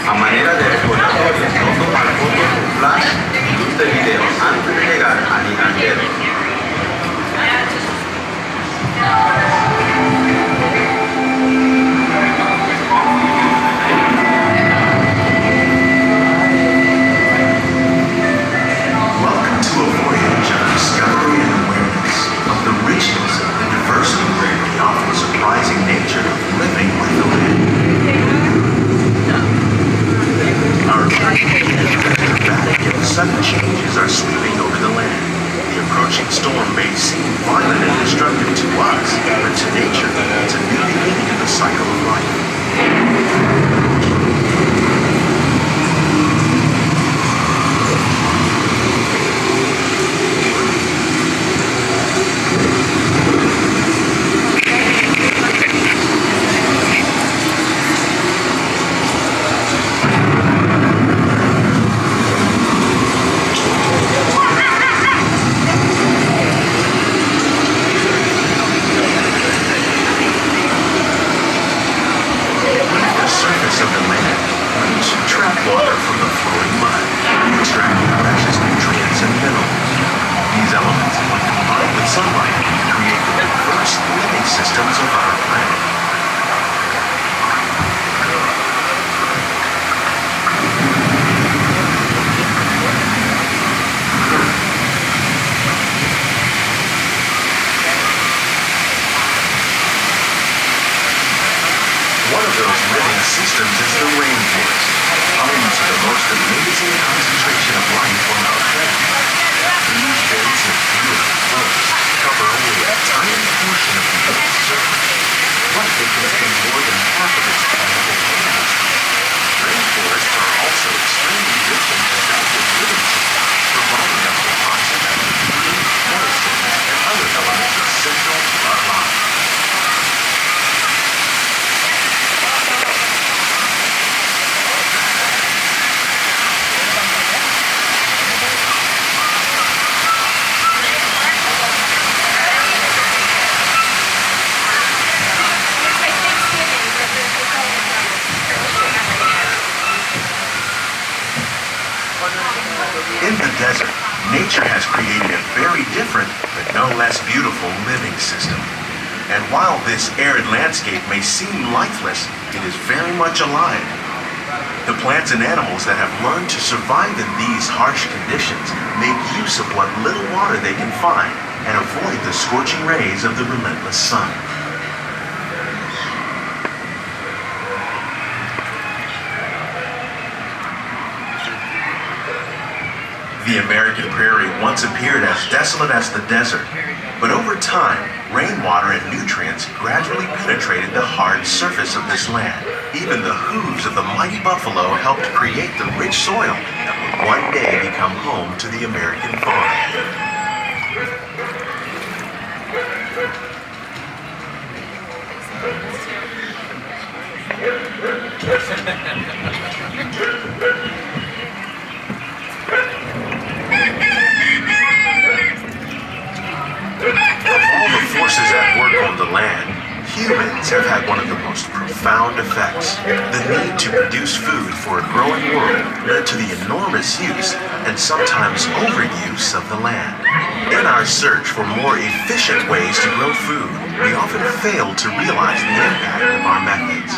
a manera de recordatorio, no tomar fotos con flash y luz de video antes de llegar al inodoro. Welcome to a voyage of discovery and awareness of the richness and the diversity, the often surprising nature of living with the land. Our journey begins as dramatic and sudden changes are sweeping over the land. The approaching storm may seem violent and destructive to us, but to nature, it's a new beginning in the cycle of life. Systems is the rainforest, home to the most amazing concentration of life on our planet. These dense and beautiful forests cover only a tiny portion of the Earth's surface, but they contain more than half of its plant and animal species. Rainforests are also extremely rich in productive living systems, providing us with oxygen, food, medicine, and other elements essential to our lives. In the desert, nature has created a very different, but no less beautiful living system. And while this arid landscape may seem lifeless, it is very much alive. The plants and animals that have learned to survive in these harsh conditions make use of what little water they can find and avoid the scorching rays of the relentless sun. The American prairie once appeared as desolate as the desert, but over time, rainwater and nutrients gradually penetrated the hard surface of this land. Even the hooves of the mighty buffalo helped create the rich soil that would one day become home to the American farm. Forces at work on the land, humans have had one of the most profound effects. The need to produce food for a growing world led to the enormous use and sometimes overuse of the land. In our search for more efficient ways to grow food, we often fail to realize the impact of our methods.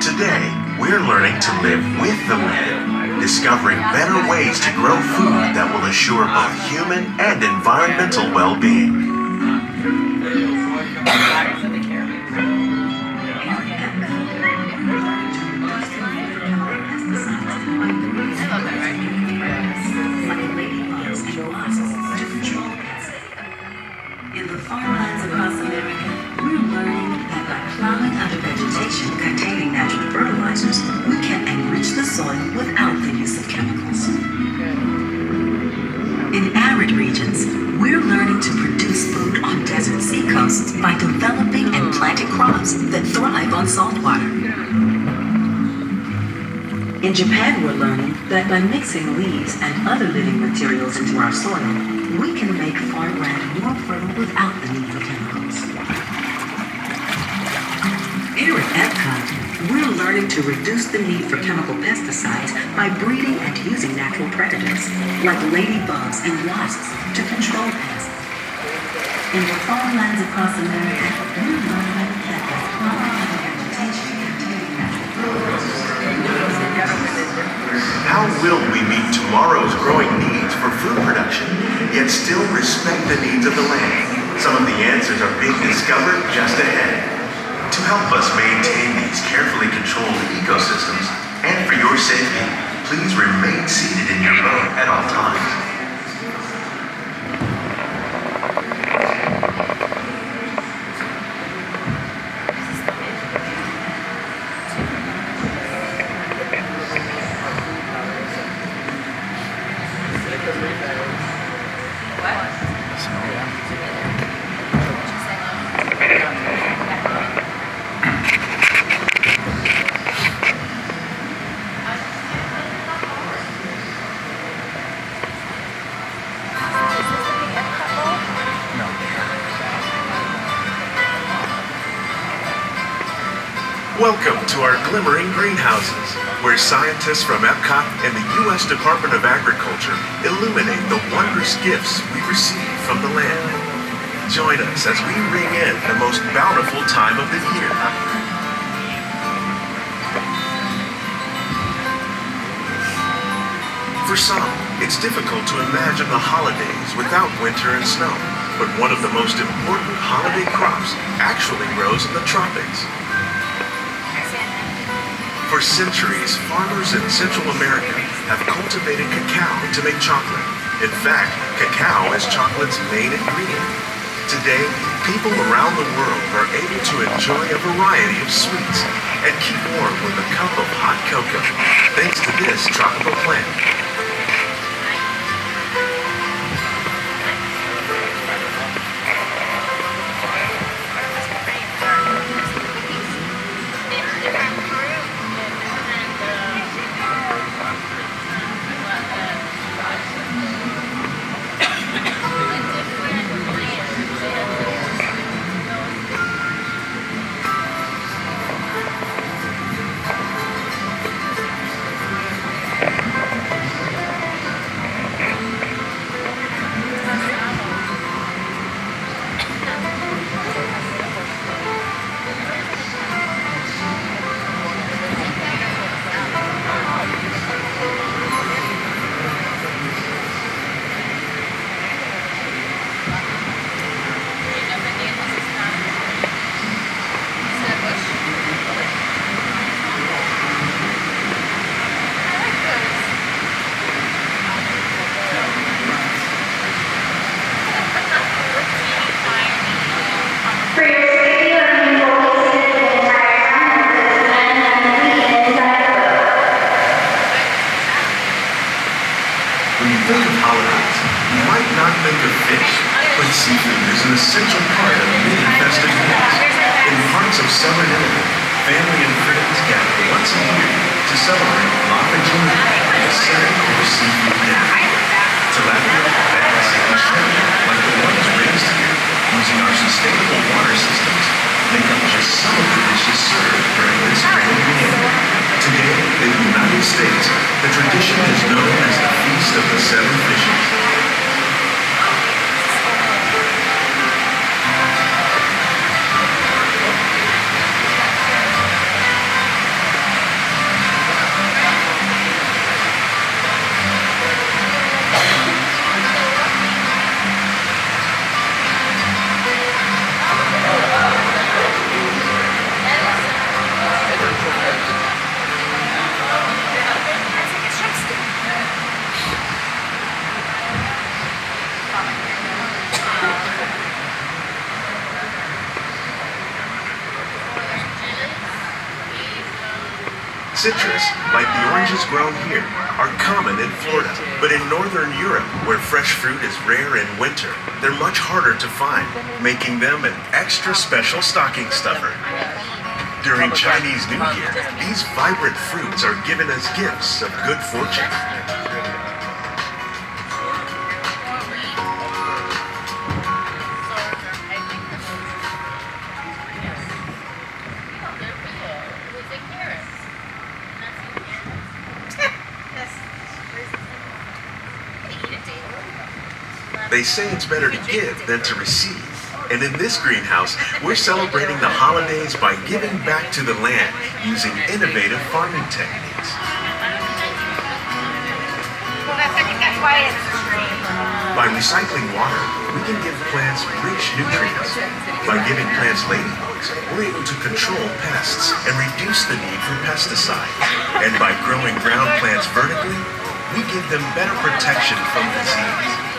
Today, we're learning to live with the land, discovering better ways to grow food that will assure both human and environmental well-being. In the farmlands across America, we're learning that by plowing under vegetation containing natural fertilizers, we can enrich the soil without the use of chemicals. In arid regions, we're learning to produce food on desert seacoasts by developing and planting crops that thrive on salt water. In Japan, we're learning that by mixing leaves and other living materials into our soil, we can make farmland more fertile without the need for chemicals. Here at Epcot, we're learning to reduce the need for chemical pesticides by breeding and using natural predators, like ladybugs and wasps, to control pests. In the farmlands across America, we're learning that by plowing and vegetation containing natural fertilizers, How will we meet tomorrow's growing needs for food production, yet still respect the needs of the land? Some of the answers are being discovered just ahead. To help us maintain these carefully controlled ecosystems, and for your safety, please remain seated in your boat at all times. Welcome to our glimmering greenhouses, where scientists from Epcot and the U.S. Department of Agriculture illuminate the wondrous gifts we receive from the land. Join us as we ring in the most bountiful time of the year. For some, it's difficult to imagine the holidays without winter and snow, but one of the most important holiday crops actually grows in the tropics. For centuries, farmers in Central America have cultivated cacao to make chocolate. In fact, cacao is chocolate's main ingredient. Today, people around the world are able to enjoy a variety of sweets and keep warm with a cup of hot cocoa, thanks to this tropical plant. Seafood is an essential part of many festive meals. In parts of southern Italy, family and friends gather once a year to celebrate La Regina, a seven-course seafood dinner. Tilapia, bass, and shrimp, like the ones raised here, using our sustainable water systems, make up just some of the dishes served during this grand meal. Today, in the United States, the tradition is known as the Feast of the Seven Fishes. Citrus, like the oranges grown here, are common in Florida, but in Northern Europe, where fresh fruit is rare in winter, they're much harder to find, making them an extra special stocking stuffer. During Chinese New Year, these vibrant fruits are given as gifts of good fortune. They say it's better to give than to receive. And in this greenhouse, we're celebrating the holidays by giving back to the land using innovative farming techniques. By recycling water, we can give plants rich nutrients. By giving plants ladybugs, we're able to control pests and reduce the need for pesticides. And by growing ground plants vertically, we give them better protection from disease.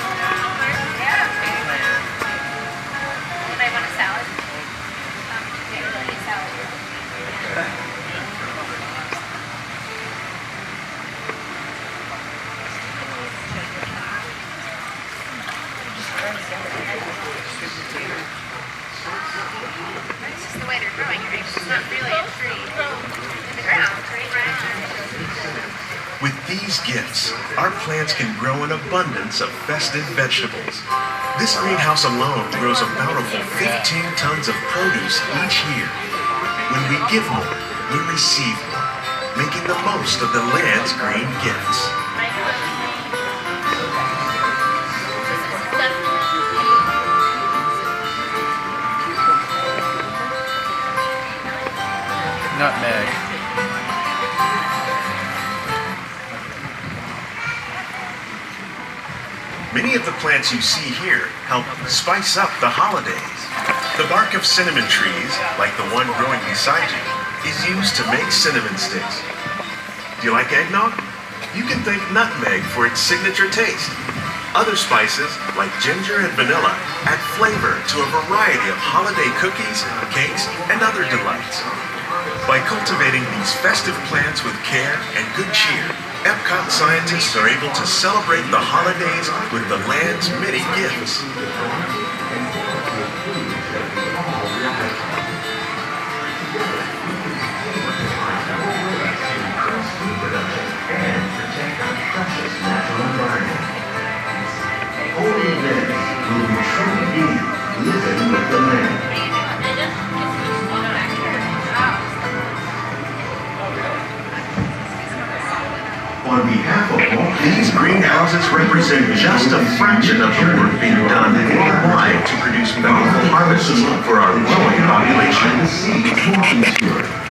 It's just the way they're growing. It's not really a tree in the ground, right? With these gifts, our plants can grow an abundance of festive vegetables. This greenhouse alone grows a bountiful 15 tons of produce each year. When we give more, we receive more, making the most of the land's green gifts. Nutmeg. Many of the plants you see here help spice up the holidays. The bark of cinnamon trees, like the one growing beside you, is used to make cinnamon sticks. Do you like eggnog? You can thank nutmeg for its signature taste. Other spices, like ginger and vanilla, add flavor to a variety of holiday cookies, cakes, and other delights. By cultivating these festive plants with care and good cheer, Epcot scientists are able to celebrate the holidays with the land's many gifts. Holy events will be truly living with the land. On behalf of all These greenhouses represent just a fraction of the work being done worldwide to produce bountiful harvests for our growing population. the seeds walking to